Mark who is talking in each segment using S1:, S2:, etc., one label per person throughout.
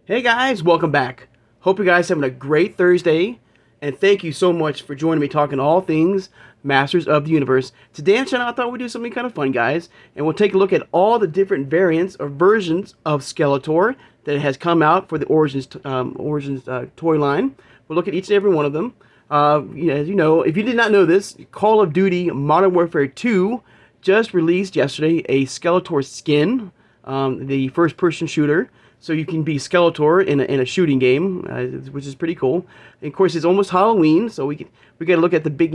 S1: Hey guys, welcome back. Hope you guys having a great Thursday, and thank you so much for joining me talking all things Masters of the Universe. Today on the channel, I thought we'd do something kind of fun, guys, and we'll take a look at all the different variants or versions of Skeletor that has come out for the Origins toy line. We'll look at each and every one of them. As you know, if you did not know this, Call of Duty Modern Warfare 2 just released yesterday a Skeletor skin, the first-person shooter. So you can be Skeletor in a shooting game, which is pretty cool. And of course, it's almost Halloween, so we got to look at the big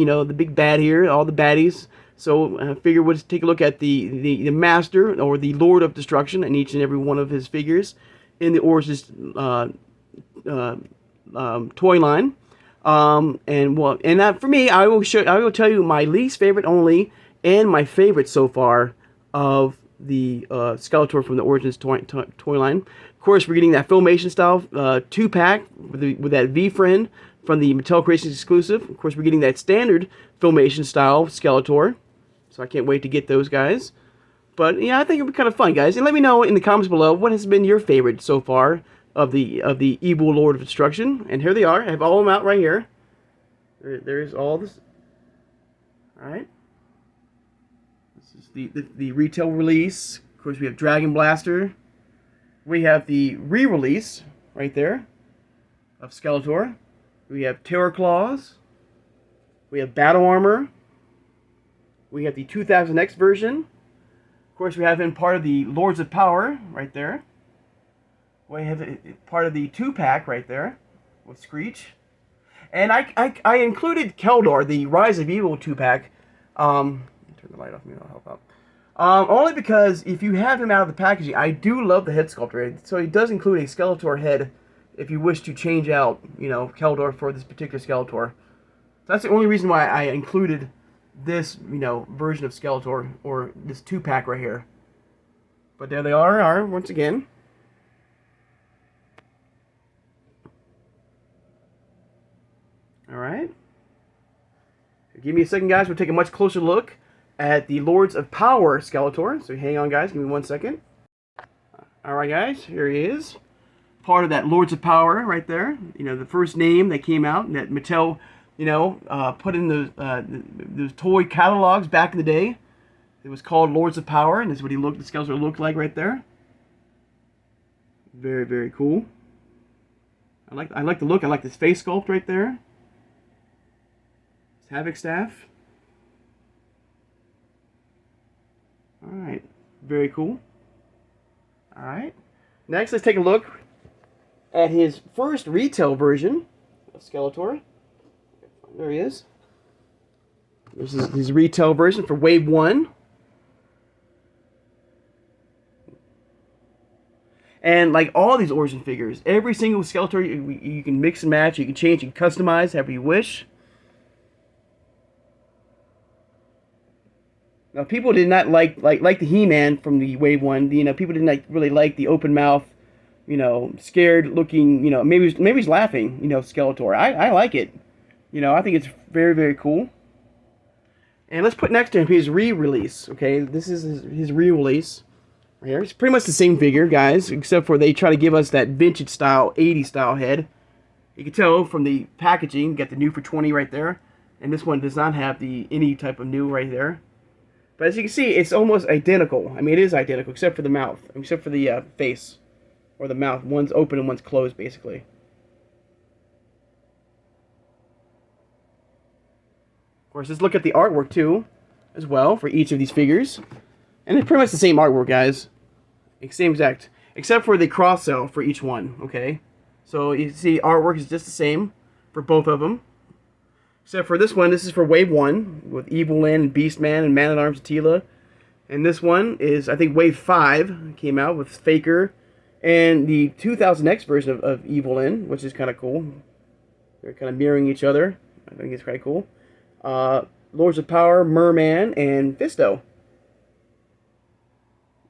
S1: bad here, all the baddies. So I figured we'll take a look at the Master or the Lord of Destruction in each and every one of his figures in the Origins toy line. For me, I will tell you my least favorite only and my favorite so far of the Skeletor from the Origins toy line. Of course, we're getting that Filmation style 2-pack with that V-Friend from the Mattel Creations exclusive. Of course, we're getting that standard Filmation style Skeletor. So I can't wait to get those guys. But yeah, I think it'll be kind of fun, guys. And let me know in the comments below what has been your favorite so far of the evil Lord of Destruction. And here they are. I have all of them out right here. There's all this. All right. This is the retail release. Of course, we have Dragon Blaster. We have the re-release right there of Skeletor. We have Terror Claws. We have Battle Armor. We have the 2000X version. Of course, we have in part of the Lords of Power right there. We have part of the 2-pack right there with Screech. And I included Keldor, the Rise of Evil 2-pack. Turn the light off, maybe I'll help out. Only because if you have him out of the packaging, I do love the head sculptor. So he does include a Skeletor head if you wish to change out, Keldor for this particular Skeletor. So that's the only reason why I included this, version of Skeletor, or this 2-pack right here. But there they are once again. Alright. Give me a second, guys. We'll take a much closer look at the Lords of Power Skeletor. So hang on, guys. Give me 1 second. Alright, guys. Here he is. Part of that Lords of Power right there. The first name that came out that Mattel, put in those toy catalogs back in the day. It was called Lords of Power, and this is what the Skeletor looked like right there. Very, very cool. I like the look. I like this face sculpt right there. His Havoc staff. Alright, very cool. Alright, next let's take a look at his first retail version of Skeletor. There he is. This is his retail version for Wave 1. And like all these Origin figures, every single Skeletor you can mix and match, you can change, you can customize however you wish. Now, people did not like the He-Man from the Wave 1. People didn't really like the open mouth, scared looking, maybe he's laughing, Skeletor. I like it. I think it's very, very cool. And let's put next to him his re-release. Okay, this is his re-release right here. It's pretty much the same figure, guys, except for they try to give us that vintage style, 80s style head. You can tell from the packaging, you got the new for 20 right there, and this one does not have any type of new right there. But as you can see, it's almost identical. I mean, it is identical, except for the mouth. Except for the face. Or the mouth. One's open and one's closed, basically. Of course, let's look at the artwork, too, as well, for each of these figures. And it's pretty much the same artwork, guys. Same exact. Except for the cross-cell for each one, okay? So, you see, artwork is just the same for both of them. Except for this one, this is for Wave 1, with Evil Lyn, Beastman, and Man-at-Arms Attila. And this one is, I think, Wave 5 came out with Faker, and the 2000X version of Evil Lyn, which is kind of cool. They're kind of mirroring each other. I think it's quite cool. Lords of Power, Merman, and Fisto.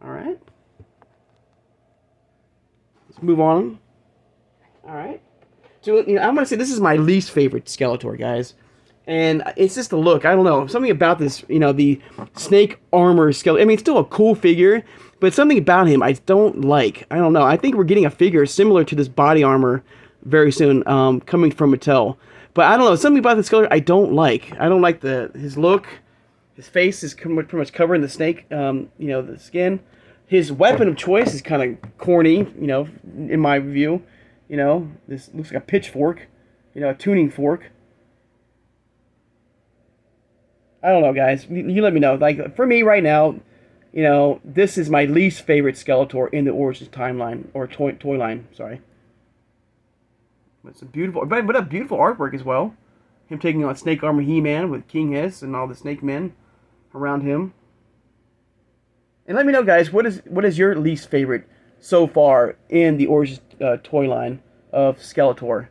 S1: Alright. Let's move on. Alright. So, I'm going to say this is my least favorite Skeletor, guys. And it's just the look. I don't know. Something about this, you know, the snake armor skeleton. I mean, it's still a cool figure, but something about him I don't like. I don't know. I think we're getting a figure similar to this body armor very soon, coming from Mattel. But I don't know. Something about the skeleton I don't like. I don't like his look. His face is pretty much covering the snake, you know, the skin. His weapon of choice is kind of corny, you know, in my view. You know, this looks like a pitchfork, you know, a tuning fork. I don't know, guys. You let me know. Like, for me right now, you know, this is my least favorite Skeletor in the Origins timeline, or toy line, sorry. It's a beautiful, but a beautiful artwork as well. Him taking on Snake Armor He-Man with King Hiss and all the Snake Men around him. And let me know, guys, what is your least favorite so far in the Origins toy line of Skeletor?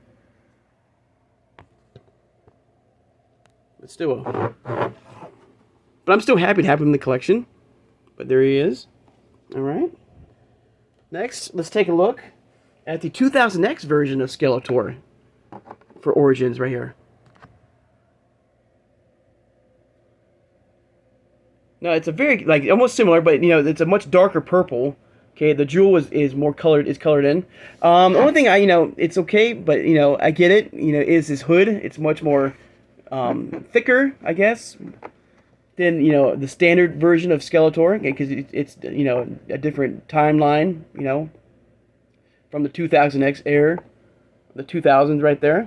S1: Let's do it. But I'm still happy to have him in the collection. But there he is. Alright. Next, let's take a look at the 2000X version of Skeletor for Origins right here. No, it's a very, like, almost similar, but, you know, it's a much darker purple. Okay, the jewel is more colored, colored in. The only thing you know, it's okay, but, you know, I get it, you know, is his hood. It's much more thicker, I guess, than, you know, the standard version of Skeletor, because it's, you know, a different timeline, you know, from the 2000X era, the 2000s right there.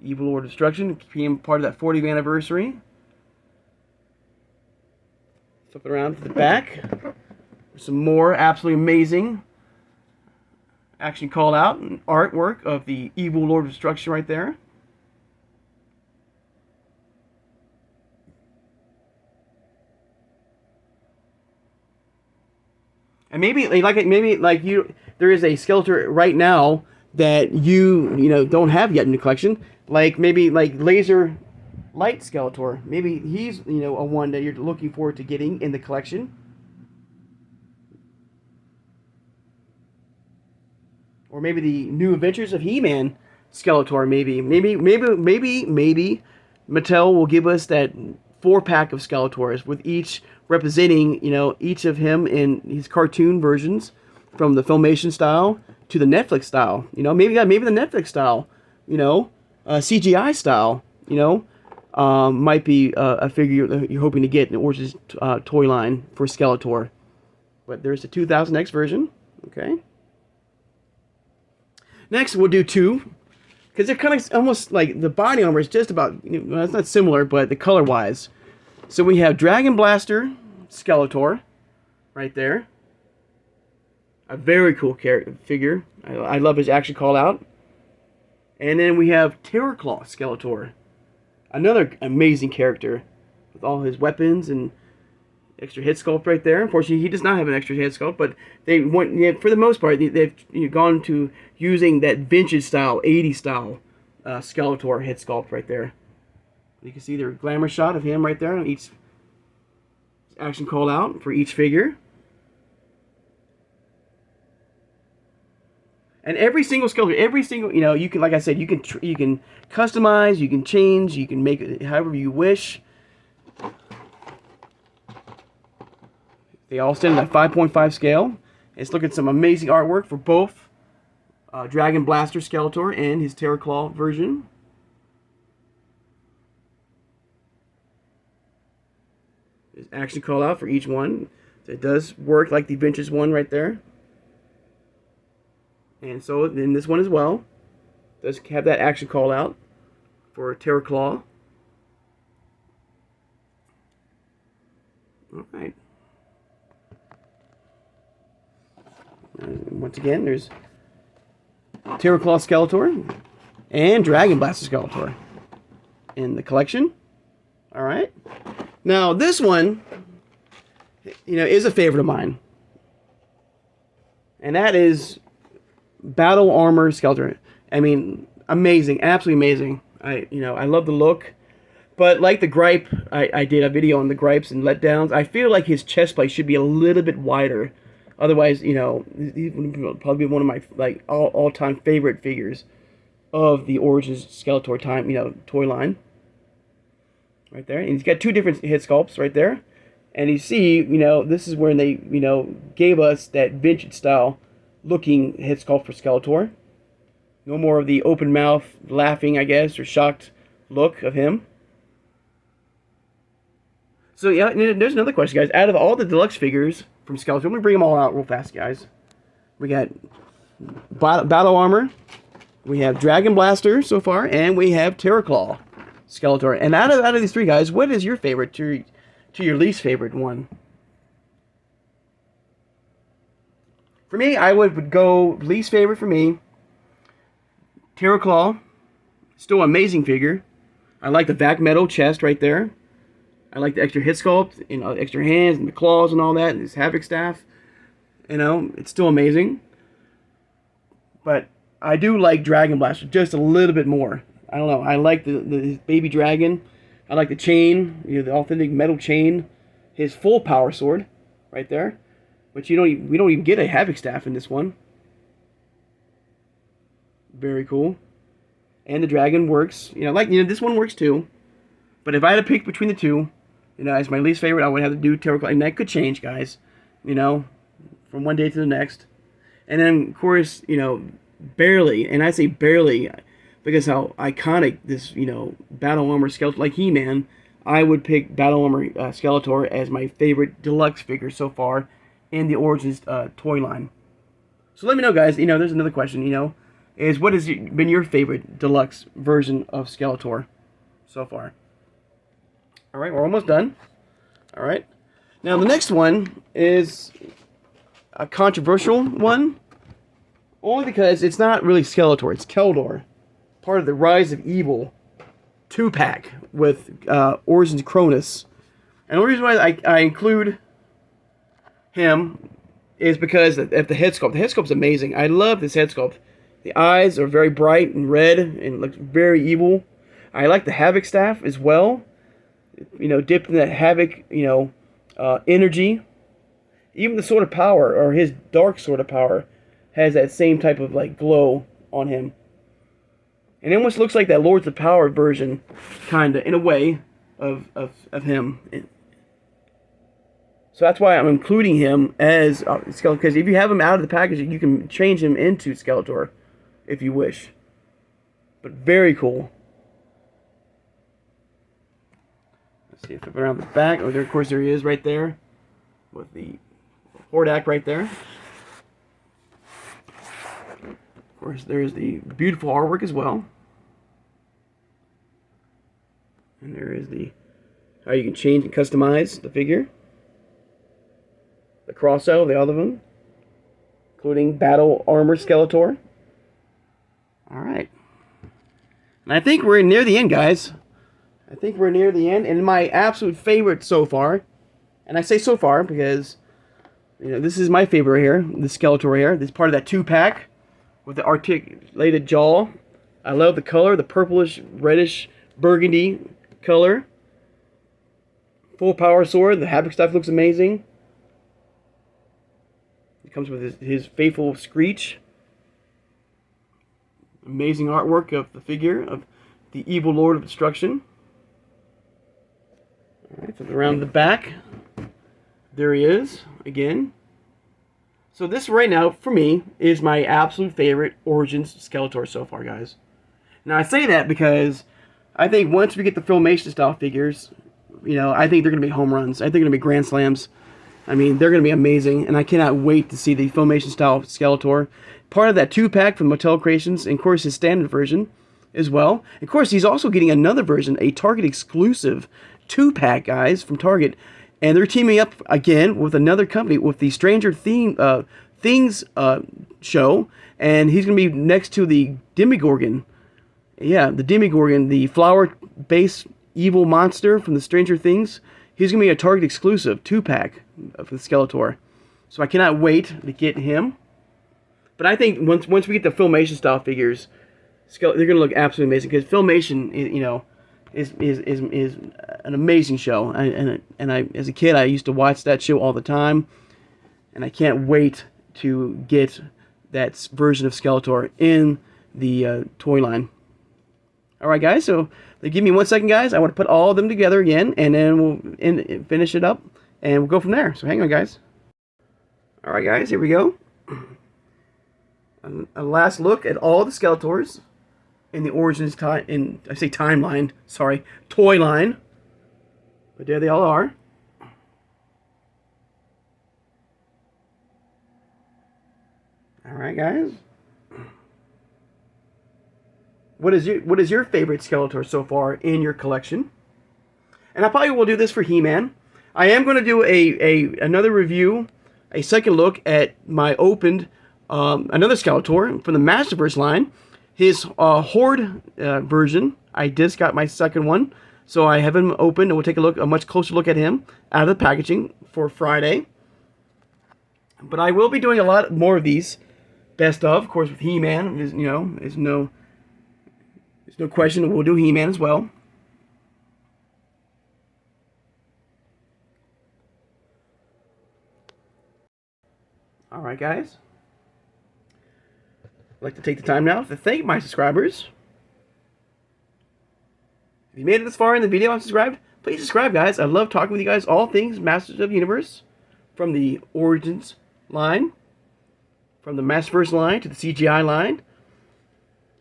S1: Evil Lord Destruction became part of that 40th anniversary. Flip it around to the back. Some more absolutely amazing action call out and artwork of the Evil Lord of Destruction right there. And maybe like you, there is a Skeletor right now that you know don't have yet in the collection. Like maybe like Laser Light Skeletor. Maybe he's, you know, a one that you're looking forward to getting in the collection. Or maybe the New Adventures of He-Man Skeletor. Maybe Mattel will give us that 4-pack of Skeletors with each representing, you know, each of him in his cartoon versions, from the Filmation style to the Netflix style. You know, maybe the Netflix style, you know, CGI style, you know, might be a figure you're hoping to get in the Origins toy line for Skeletor. But there's the 2000X version. Okay. Next, we'll do two, because they're kind of almost like the body armor is just about, you know, it's not similar, but the color wise. So we have Dragon Blaster Skeletor right there. A very cool figure. I love his action call out. And then we have Terror Claw Skeletor. Another amazing character with all his weapons and extra head sculpt right there. Unfortunately, he does not have an extra head sculpt, but they want, yeah, for the most part, they've gone to using that vintage style, 80s style Skeletor head sculpt right there. You can see their glamour shot of him right there on each action call out for each figure. And every single Skeletor, every single, you know, you can, like I said, you can customize, you can change, you can make it however you wish. They all stand at 5.5 scale. Let's look at some amazing artwork for both Dragon Blaster Skeletor and his Terror Claw version. There's action call out for each one. So it does work like the vintage one right there. And so in this one as well, does have that action call out for Terror Claw. All right. And once again, there's Terror Claw Skeletor and Dragon Blaster Skeletor in the collection. All right. Now this one, you know, is a favorite of mine, and that is Battle Armor Skeletor. I mean, amazing, absolutely amazing. I love the look, but like the gripe, I did a video on the gripes and letdowns. I feel like his chest plate should be a little bit wider. Otherwise, you know, he would probably be one of my like all-time favorite figures of the Origins Skeletor toy line. Right there. And he's got two different head sculpts right there. And you see, this is where they, gave us that vintage style looking head sculpt for Skeletor. No more of the open mouth, laughing, I guess, or shocked look of him. So yeah, there's another question, guys. Out of all the deluxe figures from Skeletor, let me bring them all out real fast, guys. We got Battle Armor, we have Dragon Blaster so far, and we have Terraclaw Skeletor. And out of these three, guys, what is your favorite to your least favorite one? For me, I would go least favorite for me, Terraclaw. Still an amazing figure. I like the vac metal chest right there. I like the extra hit sculpt, extra hands and the claws and all that, and his Havoc staff. It's still amazing. But I do like Dragon Blaster just a little bit more. I don't know. I like the baby dragon. I like the chain, the authentic metal chain. His full power sword, right there. But we don't even get a Havoc staff in this one. Very cool. And the dragon works. This one works too. But if I had to pick between the two, as my least favorite, I would have to do Terraclaw. And that could change, guys. From one day to the next. And then, of course, barely, and I say barely, because how iconic this, Battle Armor Skeletor, like He-Man, I would pick Battle Armor Skeletor as my favorite deluxe figure so far in the Origins toy line. So let me know, guys. There's another question. Is what has been your favorite deluxe version of Skeletor so far? All right, we're almost done. All right. Now the next one is a controversial one, only because it's not really Skeletor. It's Keldor, part of the Rise of Evil 2-pack with Origins Cronus. And the reason why I include him is because of the head sculpt. The head sculpt's amazing. I love this head sculpt. The eyes are very bright and red and looks very evil. I like the Havoc staff as well. Dipped in that Havoc, energy. Even the Sword of Power, or his dark Sword of Power, has that same type of glow on him. And it almost looks like that Lords of Power version, kinda, in a way, of him. So that's why I'm including him as Skeletor, because if you have him out of the package, you can change him into Skeletor, if you wish. But very cool. Let's see if I put around the back. Oh, there, of course, there he is right there, with the Hordak right there. Of course, there's the beautiful artwork as well. And there is how you can change and customize the figure. The Crosso, the other one, including Battle Armor Skeletor. Alright. And I think we're near the end, guys. I think we're near the end. And my absolute favorite so far, and I say so far because this is my favorite here, the Skeletor here. This is part of that 2-pack with the articulated jaw. I love the color, the purplish, reddish, burgundy color. Full power sword. The Havoc stuff looks amazing. It comes with his faithful Screech. Amazing artwork of the figure of the evil Lord of Destruction. Alright, so around the back, there he is again. So this right now, for me, is my absolute favorite Origins Skeletor so far, guys. Now I say that because I think once we get the Filmation style figures, I think they're going to be home runs. I think they're going to be grand slams. I mean, they're going to be amazing, and I cannot wait to see the Filmation style Skeletor. Part of that 2-pack from Mattel Creations, and of course his standard version as well. Of course, he's also getting another version, a Target exclusive 2-pack, guys, from Target. And they're teaming up again with another company with the Stranger Things show, and he's going to be next to the Demogorgon. Yeah, the Demogorgon, the flower-based evil monster from the Stranger Things. He's going to be a Target exclusive 2-pack of the Skeletor. So I cannot wait to get him. But I think once we get the Filmation style figures, they're going to look absolutely amazing, because Filmation, is an amazing show. And I, as a kid, I used to watch that show all the time, and I can't wait to get that version of Skeletor in the toy line. All right, guys. So give me 1 second, guys. I want to put all of them together again, and then we'll finish it up, and we'll go from there. So hang on, guys. All right, guys. Here we go. A last look at all the Skeletors in the Origins timeline. Sorry, toy line. But there they all are. All right, guys. What is your favorite Skeletor so far in your collection? And I probably will do this for He-Man. I am going to do another review, a second look at my opened another Skeletor from the Masterverse line. His Horde version. I just got my second one, so I have him open, and we'll take a much closer look at him out of the packaging for Friday. But I will be doing a lot more of these best of course, with He-Man. There's no question we'll do He-Man as well. All right, guys. I'd like to take the time now to thank my subscribers. If you made it this far in the video and subscribed, please subscribe, guys. I love talking with you guys all things Masters of the Universe, from the Origins line, from the Masterverse line to the CGI line.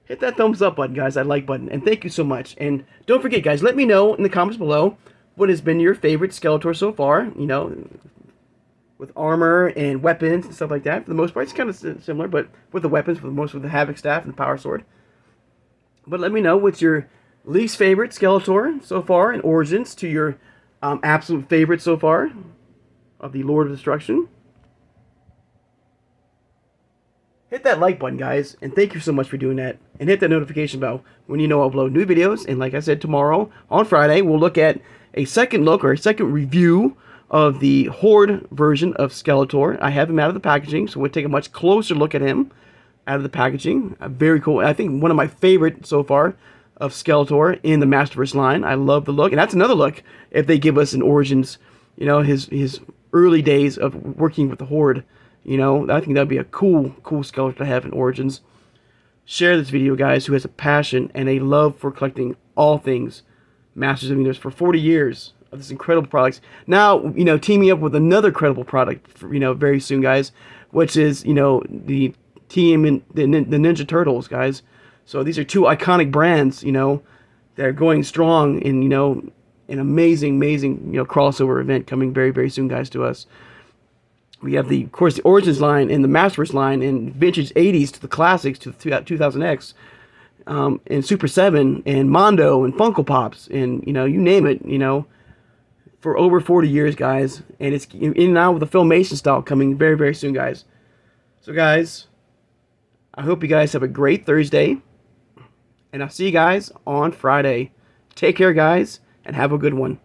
S1: Hit that thumbs up button, guys, that like button, and thank you so much. And don't forget, guys, let me know in the comments below what has been your favorite Skeletor so far, with armor and weapons and stuff like that. For the most part, it's kind of similar, but with the weapons, with the Havoc Staff and the Power Sword. But let me know what's your least favorite Skeletor so far in Origins to your absolute favorite so far of the Lord of Destruction. Hit that like button, guys, and thank you so much for doing that. And hit that notification bell when you know I upload new videos. And like I said, tomorrow, on Friday, we'll look at a second look or a second review of the Horde version of Skeletor. I have him out of the packaging, so we'll take a much closer look at him out of the packaging. Very cool. I think one of my favorite so far of Skeletor in the Masterverse line. I love the look. And that's another look if they give us an Origins, his early days of working with the Horde. I think that'd be a cool Skeletor to have in Origins. Share this video, guys, who has a passion and a love for collecting all things Masters of the Universe for 40 years of this incredible products. Now, teaming up with another credible product, very soon, guys, which is, the team in the Ninja Turtles, guys. So these are two iconic brands, that are going strong in, an amazing, crossover event coming very, very soon, guys, to us. We have of course, the Origins line and the Masterverse line, and vintage 80s to the classics to the 2000X, and Super 7 and Mondo and Funko Pops and you name it, for over 40 years, guys. And it's in and out with the Filmation style coming very, very soon, guys. So, guys, I hope you guys have a great Thursday, and I'll see you guys on Friday. Take care, guys, and have a good one.